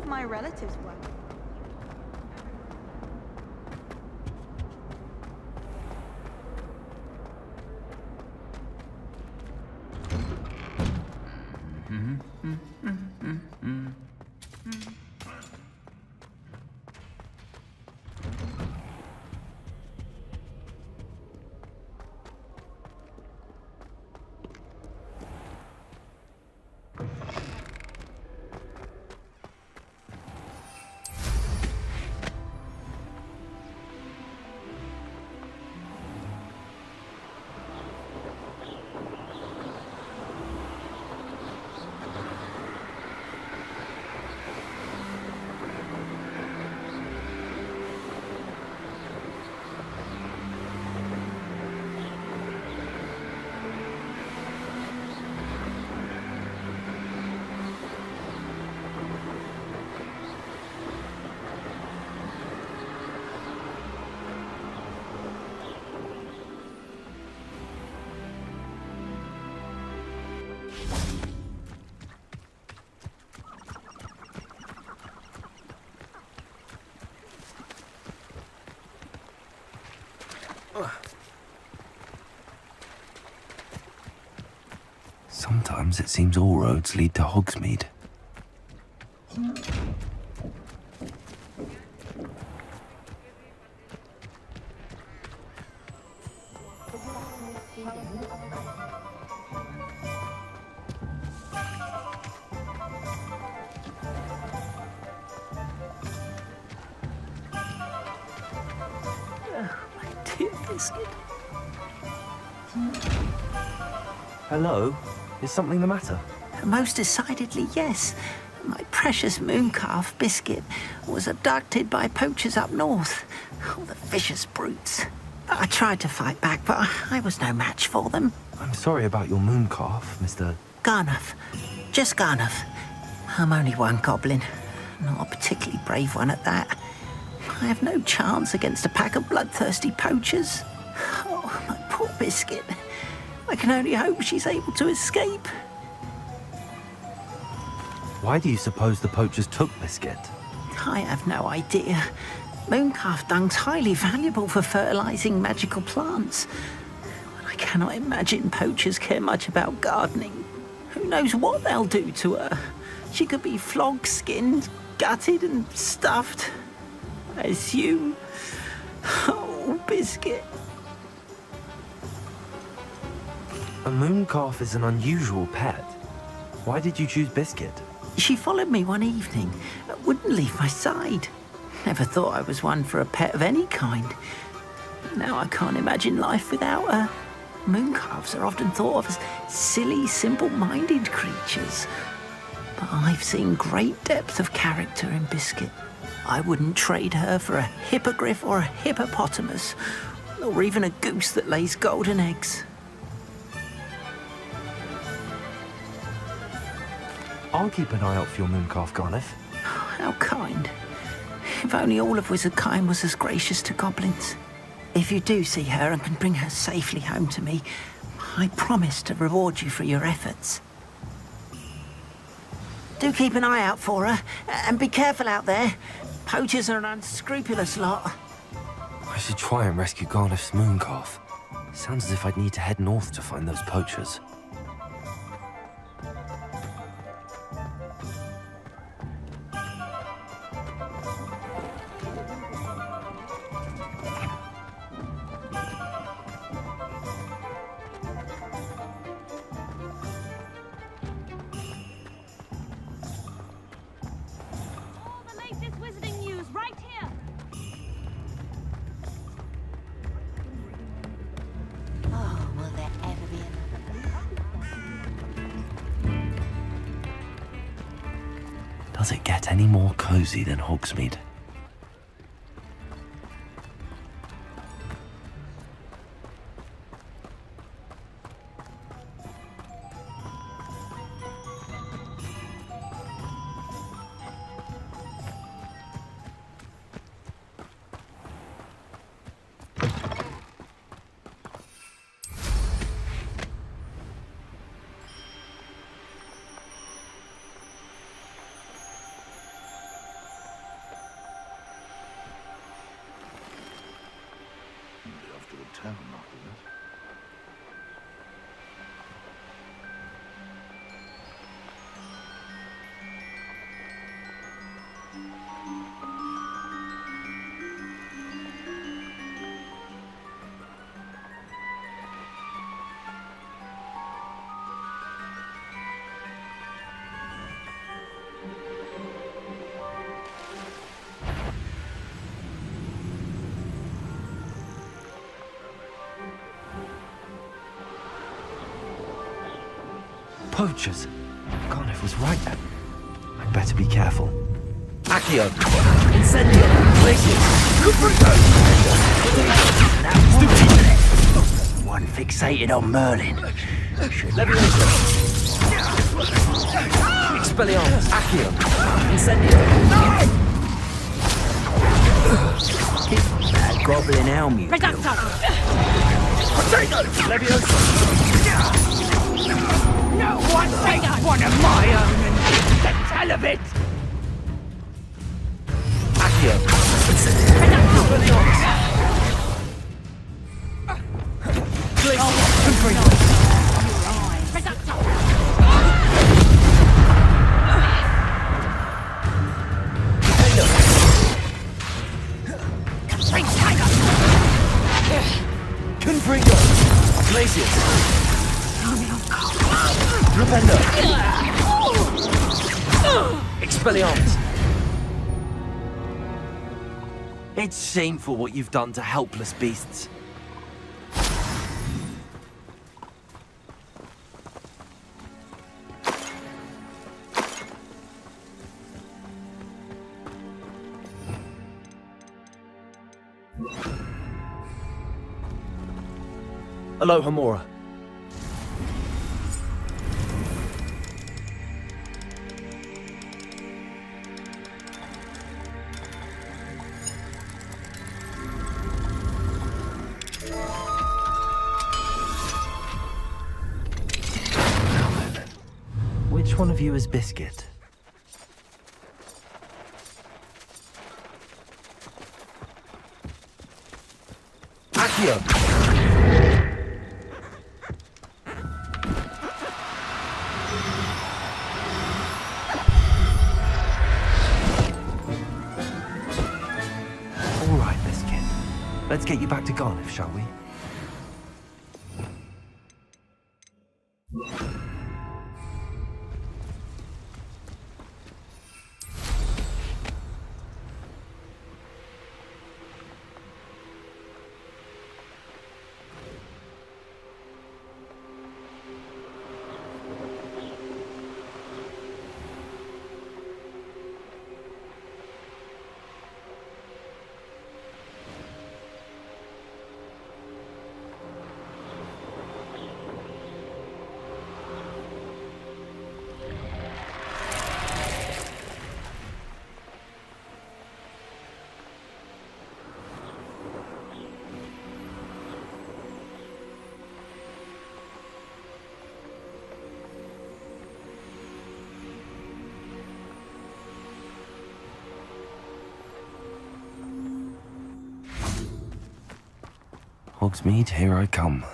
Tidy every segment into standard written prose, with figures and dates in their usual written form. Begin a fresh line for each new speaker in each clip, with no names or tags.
of my relatives were.
Sometimes it seems all roads lead to Hogsmeade.
Hello? Is something the matter?
Most decidedly, yes. My precious mooncalf, Biscuit, was abducted by poachers up north. Oh, the vicious brutes. I tried to fight back, but I was no match for them.
I'm sorry about your mooncalf, Mr.
Garnuff. Just Garnuff. I'm only one goblin. Not a particularly brave one at that. I have no chance against a pack of bloodthirsty poachers. Oh, my poor Biscuit. I can only hope she's able to escape.
Why do you suppose the poachers took Biscuit?
I have no idea. Mooncalf dung's highly valuable for fertilizing magical plants. But I cannot imagine poachers care much about gardening. Who knows what they'll do to her? She could be flogged, skinned, gutted and stuffed. I assume. Oh, Biscuit.
A mooncalf is an unusual pet. Why did you choose Biscuit?
She followed me one evening, wouldn't leave my side. Never thought I was one for a pet of any kind. Now I can't imagine life without her. Mooncalves are often thought of as silly, simple-minded creatures. But I've seen great depth of character in Biscuit. I wouldn't trade her for a hippogriff or a hippopotamus, or even a goose that lays golden eggs.
I'll keep an eye out for your mooncalf, Garniff.
How kind. If only all of Wizardkind was as gracious to goblins. If you do see her and can bring her safely home to me, I promise to reward you for your efforts. Do keep an eye out for her, and be careful out there. Poachers are an unscrupulous lot.
I should try and rescue Garniff's mooncalf. Sounds as if I'd need to head north to find those poachers.
Does it get any more cozy than Hogsmeade?
Poachers! Garniff was right then. I'd better be careful. Accio! Incendio! Glacius!
One fixated on Merlin.
Leviosa! Expelliarmus! Accio! Incendio!
That goblin elm you built.
Leviosa!
No one takes one of my own and makes the tell of it!
Accio! Expelliarmus! Glacius! Confringo! Glacius! Rependo! Expelliarmus! It's shameful what you've done to helpless beasts. Aloha Mora. Which one of you is Biscuit? Accio! All right, Biscuit. Let's get you back to Garniff, shall we? Hogsmeade, here I come.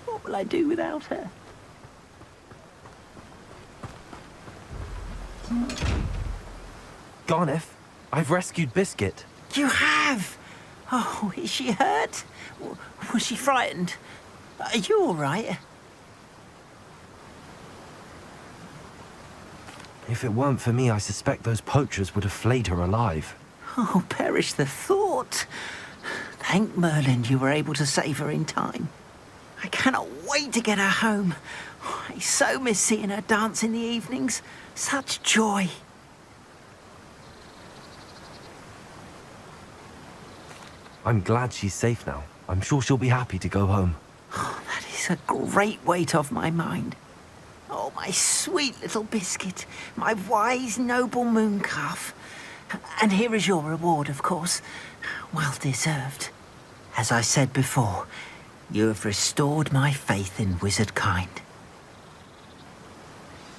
What will I do without her?
Garniff, I've rescued Biscuit.
You have? Oh, is she hurt? Was she frightened? Are you all right?
If it weren't for me, I suspect those poachers would have flayed her alive.
Oh, perish the thought. Thank Merlin you were able to save her in time. I cannot wait to get her home. I so miss seeing her dance in the evenings. Such joy.
I'm glad she's safe now. I'm sure she'll be happy to go home.
Oh, that is a great weight off my mind. Oh, my sweet little biscuit, my wise, noble mooncalf. And here is your reward, of course. Well deserved. As I said before, you have restored my faith in wizard kind.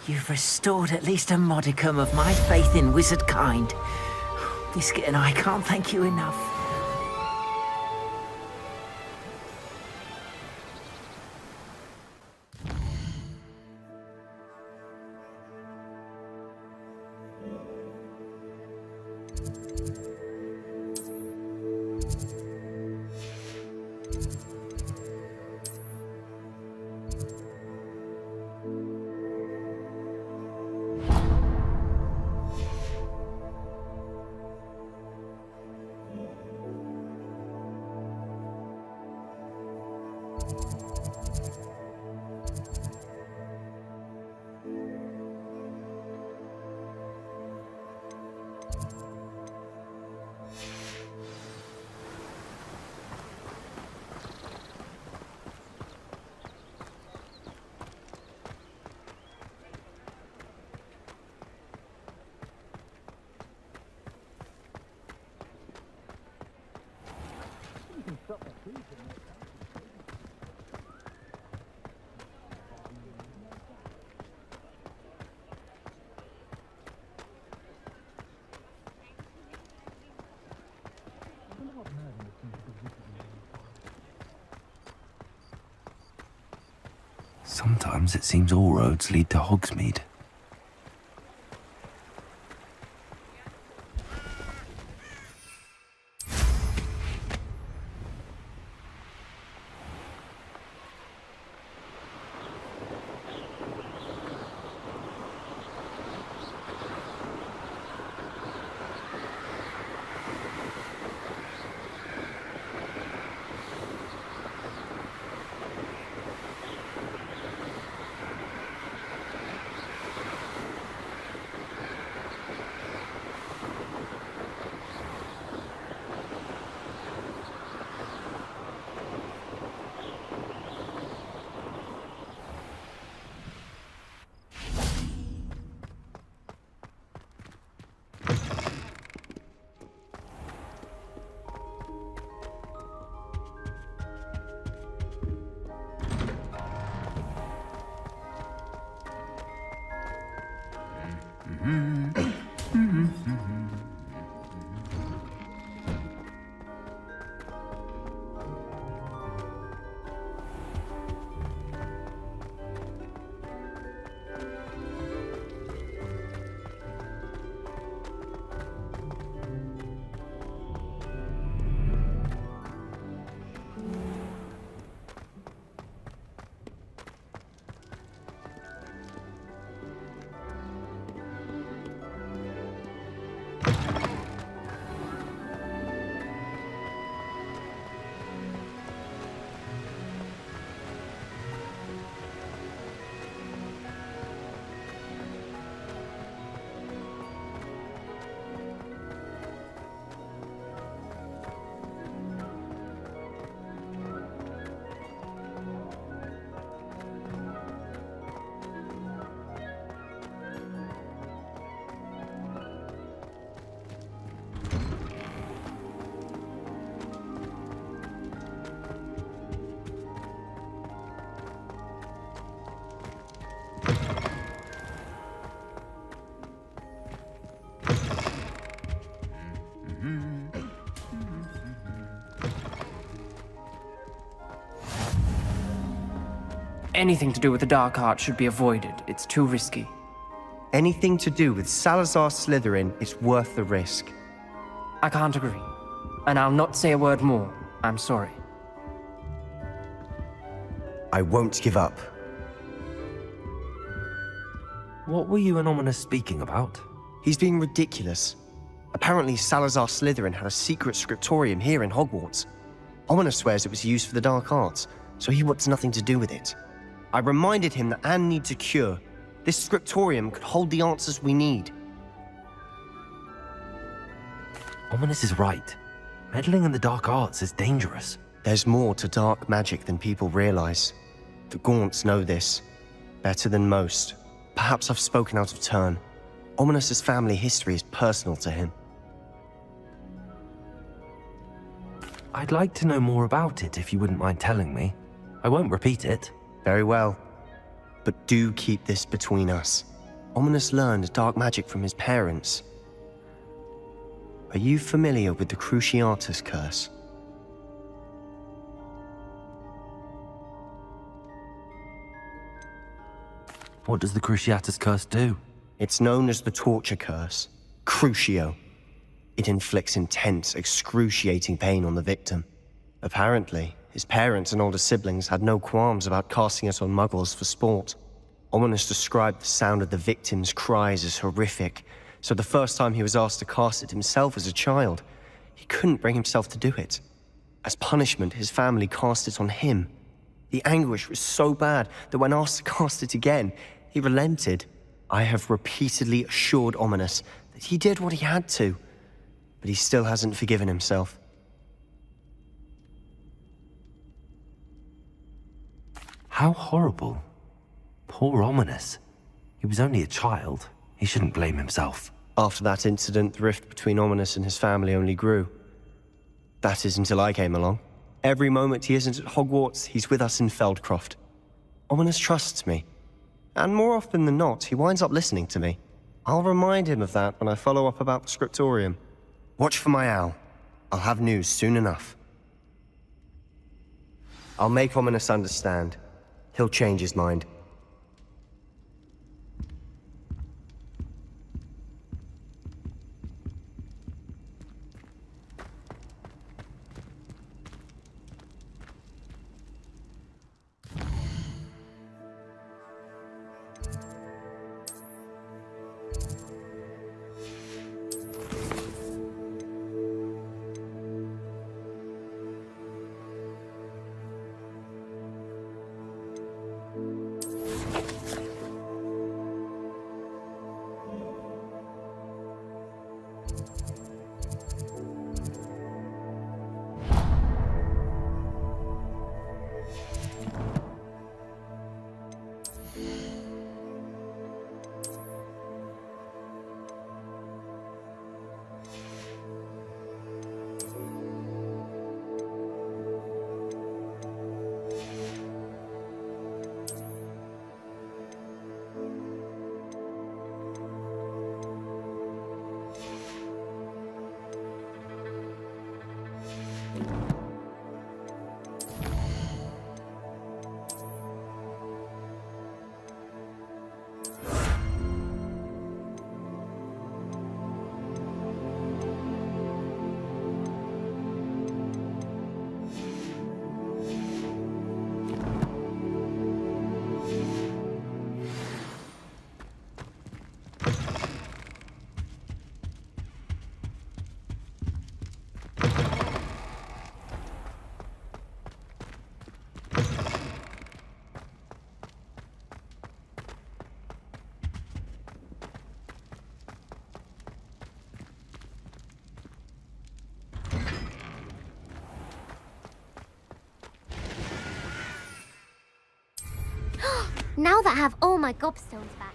You've restored at least a modicum of my faith in wizard kind. Biscuit and I can't thank you enough.
Sometimes it seems all roads lead to Hogsmeade.
Anything to do with the dark art should be avoided. It's too risky.
Anything to do with Salazar Slytherin is worth the risk.
I can't agree. And I'll not say a word more. I'm sorry.
I won't give up.
What were you and Ominous speaking about?
He's being ridiculous. Apparently, Salazar Slytherin had a secret scriptorium here in Hogwarts. Ominous swears it was used for the dark arts, so he wants nothing to do with it. I reminded him that Anne needs a cure. This scriptorium could hold the answers we need.
Ominous is right. Meddling in the dark arts is dangerous.
There's more to dark magic than people realize. The Gaunts know this. Better than most. Perhaps I've spoken out of turn. Ominous's family history is personal to him.
I'd like to know more about it if you wouldn't mind telling me. I won't repeat it.
Very well. But do keep this between us. Ominous learned dark magic from his parents. Are you familiar with the Cruciatus Curse?
What does the Cruciatus Curse do?
It's known as the Torture Curse. Crucio. It inflicts intense, excruciating pain on the victim. Apparently, his parents and older siblings had no qualms about casting it on muggles for sport. Ominous described the sound of the victim's cries as horrific, so the first time he was asked to cast it himself as a child, he couldn't bring himself to do it. As punishment, his family cast it on him. The anguish was so bad that when asked to cast it again, he relented. I have repeatedly assured Ominous that he did what he had to, but he still hasn't forgiven himself.
How horrible. Poor Ominous. He was only a child. He shouldn't blame himself.
After that incident, the rift between Ominous and his family only grew. That is until I came along. Every moment he isn't at Hogwarts, he's with us in Feldcroft. Ominous trusts me. And more often than not, he winds up listening to me. I'll remind him of that when I follow up about the scriptorium. Watch for my owl. I'll have news soon enough. I'll make Ominous understand. He'll change his mind.
Now that I have all my gobstones back.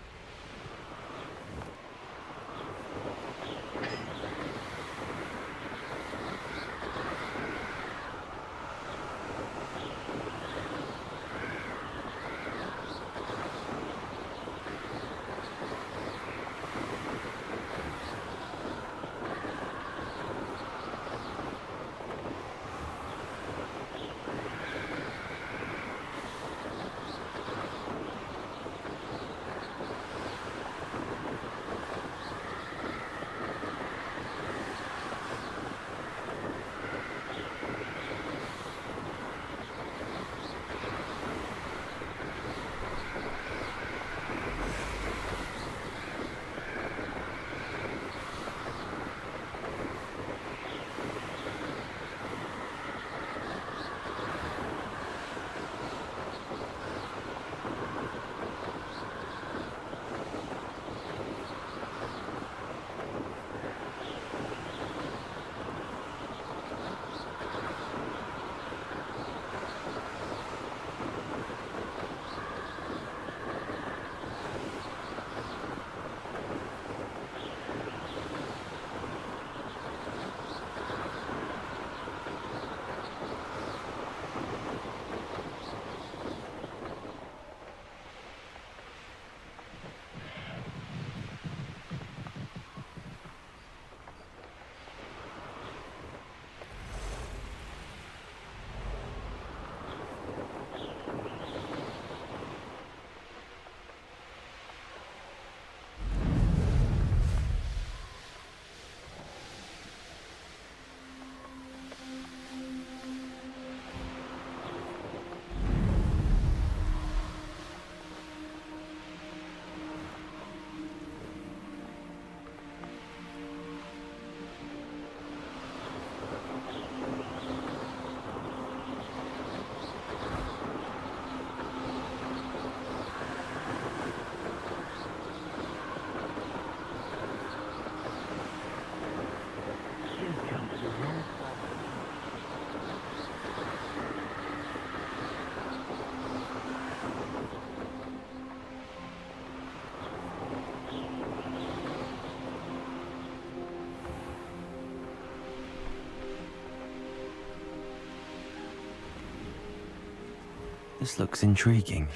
This looks intriguing.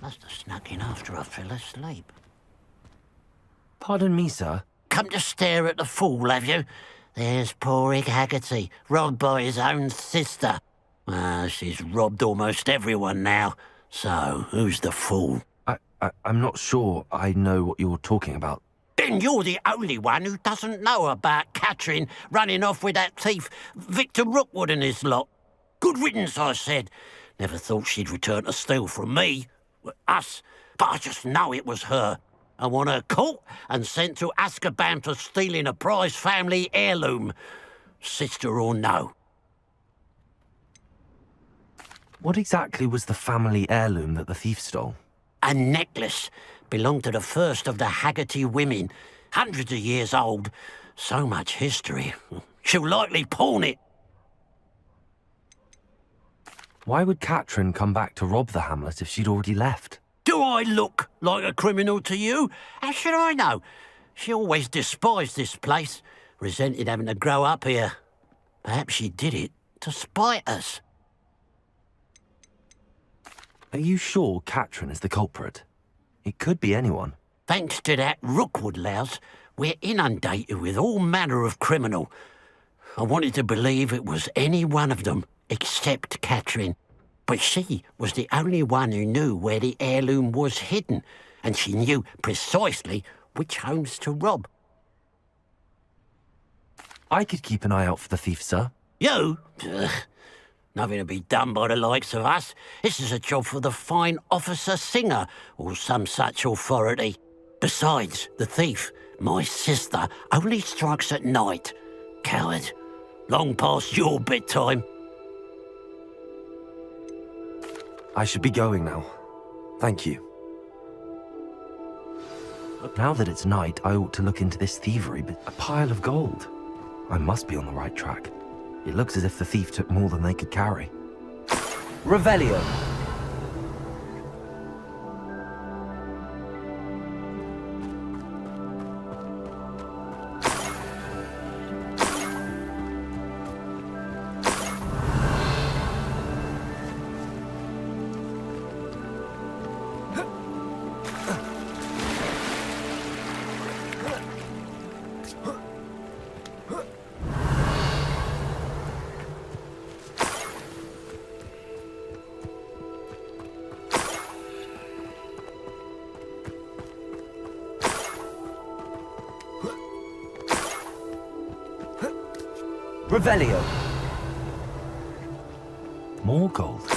Must have snuck in after I fell asleep.
Pardon me, sir.
Come to stare at the fool, have you? There's poor Ig Haggerty, robbed by his own sister. She's robbed almost everyone now. So, who's the fool?
I'm not sure I know what you're talking about.
Then you're the only one who doesn't know about Catherine running off with that thief, Victor Rookwood and his lot. Good riddance, I said. Never thought she'd return to steal from me. Us. But I just know it was her. I want her caught and sent to Azkaban for stealing a prize family heirloom. Sister or no.
What exactly was the family heirloom that the thief stole?
A necklace. Belonged to the first of the Haggerty women. Hundreds of years old. So much history. She'll likely pawn it.
Why would Catherine come back to rob the hamlet if she'd already left?
Do I look like a criminal to you? How should I know? She always despised this place, resented having to grow up here. Perhaps she did it to spite us.
Are you sure Catherine is the culprit? It could be anyone.
Thanks to that Rookwood louse, we're inundated with all manner of criminal. I wanted to believe it was any one of them, except Catherine. But she was the only one who knew where the heirloom was hidden, and she knew precisely which homes to rob.
I could keep an eye out for the thief, sir.
You? Ugh. Nothing to be done by the likes of us. This is a job for the fine officer Singer, or some such authority. Besides, the thief, my sister, only strikes at night. Coward. Long past your bedtime.
I should be going now. Thank you. Now that it's night, I ought to look into this thievery, but a pile of gold. I must be on the right track. It looks as if the thief took more than they could carry. Revelio. Revelio. More gold.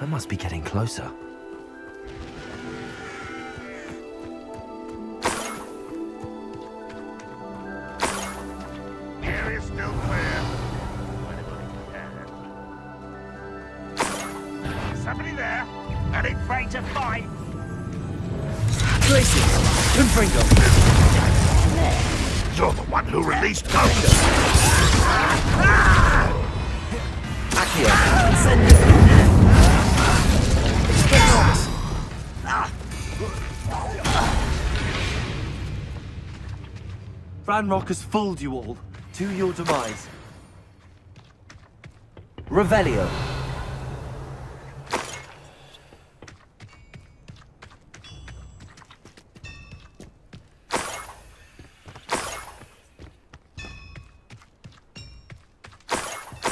I must be getting closer.
Area still clear. Somebody there? Are they afraid to fight?
Places. Confringo.
You're the one who released Ghost.
Accio. Incendio. Spectros.
Ranrock has fooled you all. To your demise. Revelio.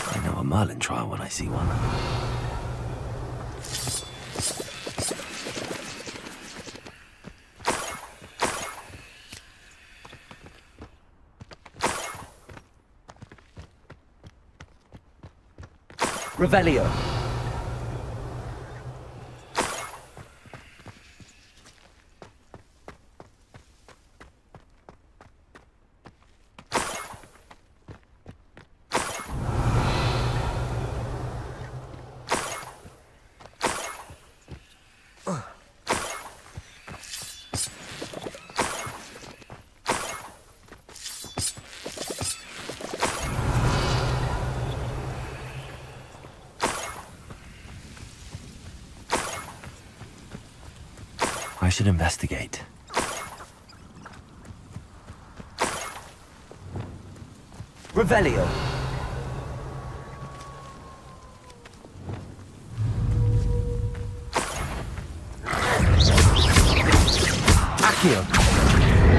I know a Merlin trial when I see one. Revelio.
I should investigate.
Revelio. Accio.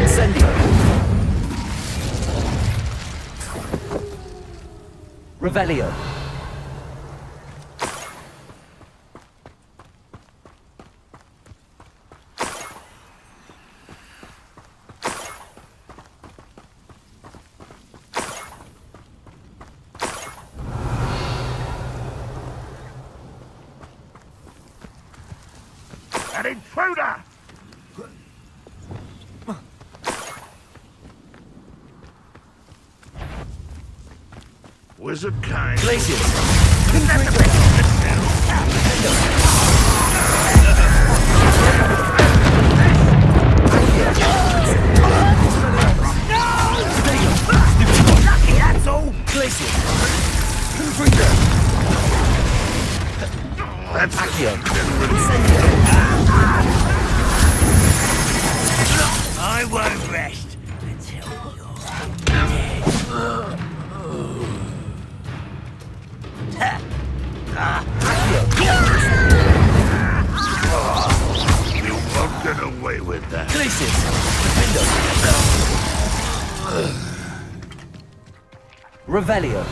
Incendio. Revelio.
An intruder! Wizard kind.
Glacius.
Lucky, that's all!
Glacius.
That's
Accio.
I won't rest until you're You won't get away with that.
Glacius. Revelio.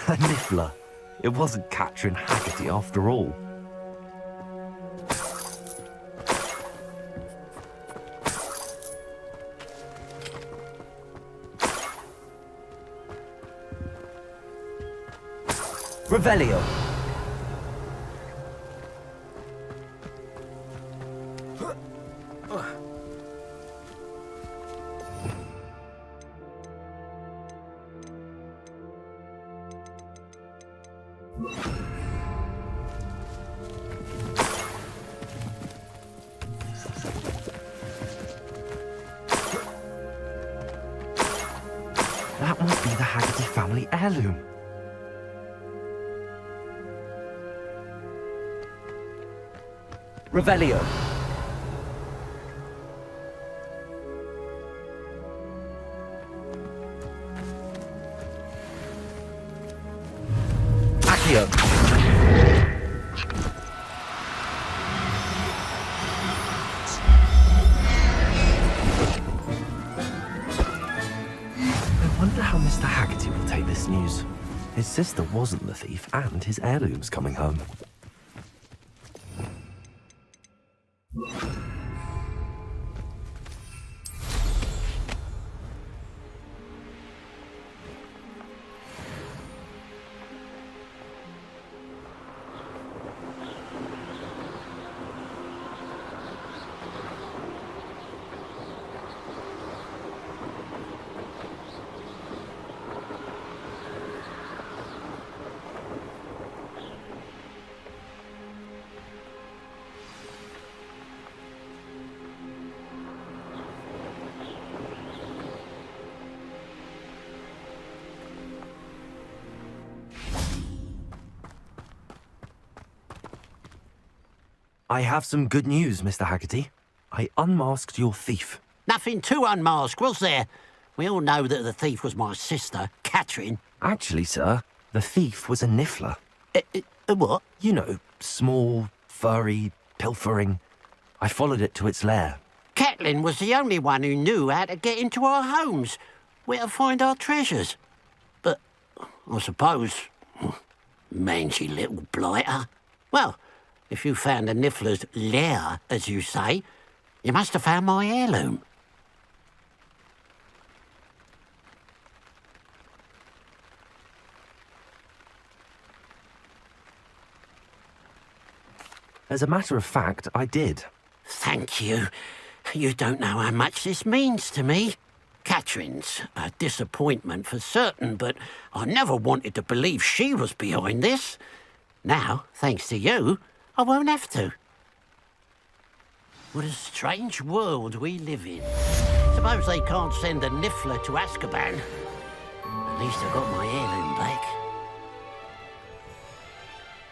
A niffler. It wasn't Catherine Haggerty after all. Revelio. That must be the Haggerty family heirloom. Revelio. Accio. I wonder how Mr. Haggerty will take this news. His sister wasn't the thief, and his heirloom's coming home. I have some good news, Mr. Haggerty. I unmasked your thief.
Nothing to unmask, was there? We all know that the thief was my sister, Catherine.
Actually, sir, the thief was a niffler.
What?
You know, small, furry, pilfering. I followed it to its lair.
Catelyn was the only one who knew how to get into our homes, where to find our treasures. But I suppose, mangy little blighter. Well, if you found the niffler's lair, as you say, you must have found my heirloom.
As a matter of fact, I did.
Thank you. You don't know how much this means to me. Catherine's a disappointment for certain, but I never wanted to believe she was behind this. Now, thanks to you, I won't have to. What a strange world we live in. Suppose they can't send a Niffler to Azkaban. At least I got my heirloom back.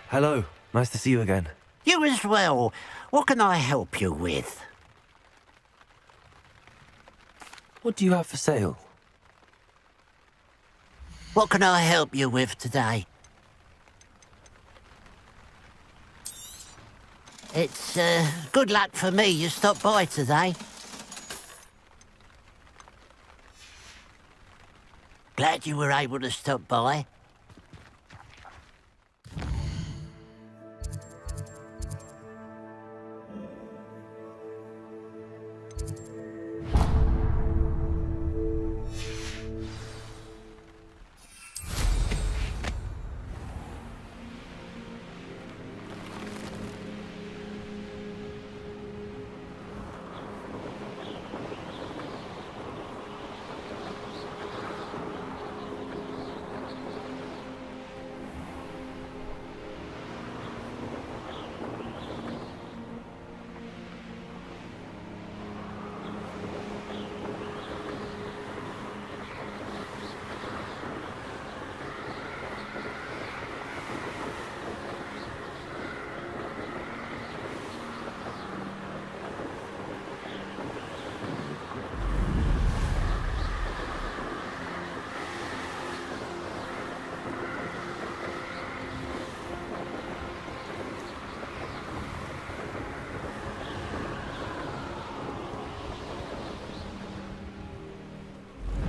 Hello, nice to see you again.
You as well. What can I help you with?
What do you have for sale?
What can I help you with today? It's, good luck for me you stopped by today. Glad you were able to stop by.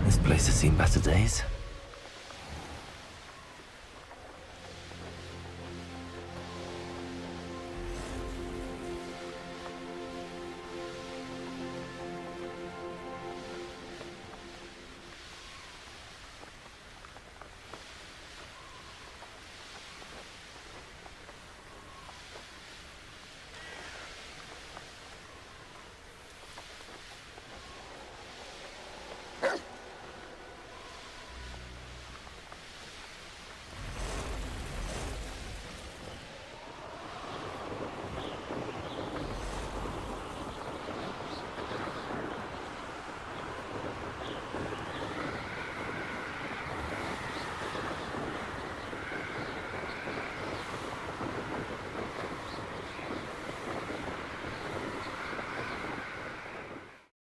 This place has seen better days.